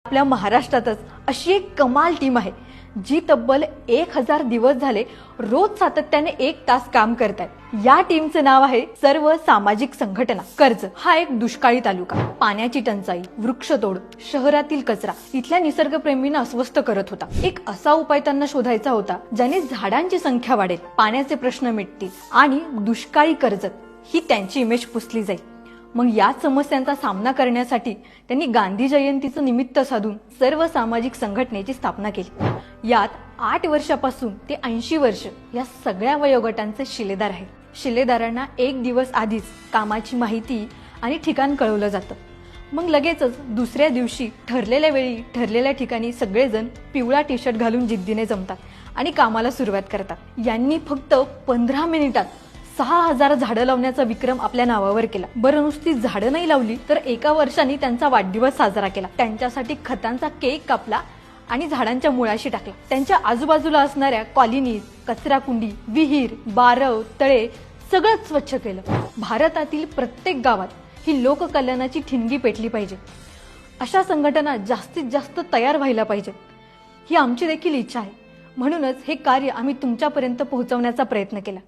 आपल्या महाराष्ट्रातच अशी एक कमाल टीम आहे जी तब्बल 1000 दिवस झाले रोज सातत्याने 1 तास काम करतात। या टीमचं नाव आहे सर्व सामाजिक संघटना कर्जत। हा एक दुष्काळी तालुका, पाण्याची टंचाई, वृक्षतोड, शहरातील कचरा इथल्या निसर्गप्रेमींना अस्वस्थ करत होता। एक असा उपाय त्यांना शोधायचा होता ज्याने झाडांची संख्या वाढेल, पाण्याचे प्रश्न मिटतील आणि दुष्काळी कर्जत ही त्यांची इमेज पुसली जाईल। मग या समस्यांचा सामना करण्यासाठी त्यांनी गांधी जयंतीचं निमित्त साधून सर्व सामाजिक संघटनेची स्थापना केली। यात 8 वर्षापासून ते 80 वर्ष या सगळ्या वयोगटांचे शिलेदार आहेत। शिलेदारांना 1 दिवस आधीच कामाची माहिती आणि ठिकाण कळवलं जातं। मग लगेचच दुसऱ्या दिवशी ठरलेल्या वेळी ठरलेल्या ठिकाणी सगळेजण पिवळा टी-शर्ट घालून जिद्दीने जमतात आणि कामाला सुरुवात करतात। यांनी फक्त 15 मिनिटात 6000 झाडं लावण्याचा विक्रम आपल्या नावावर केला। बरं, नुसती झाडं नाही लावली तर एका वर्षाने त्यांचा वाढदिवस साजरा केला। त्यांच्यासाठी खतांचा केक कापला आणि झाडांच्या मुळाशी टाकला। त्यांच्या आजूबाजूला असणाऱ्या कॉलनीज, कचराकुंडी, विहीर, बारव, तळे सगळं स्वच्छ केलं। भारतातील प्रत्येक गावात ही लोककल्याणाची ठिणगी पेटली पाहिजे। अशा संघटना जास्तीत जास्त तयार व्हायला पाहिजेत, ही आमची देखील इच्छा आहे। म्हणूनच हे कार्य आम्ही तुमच्यापर्यंत पोहोचवण्याचा प्रयत्न केला।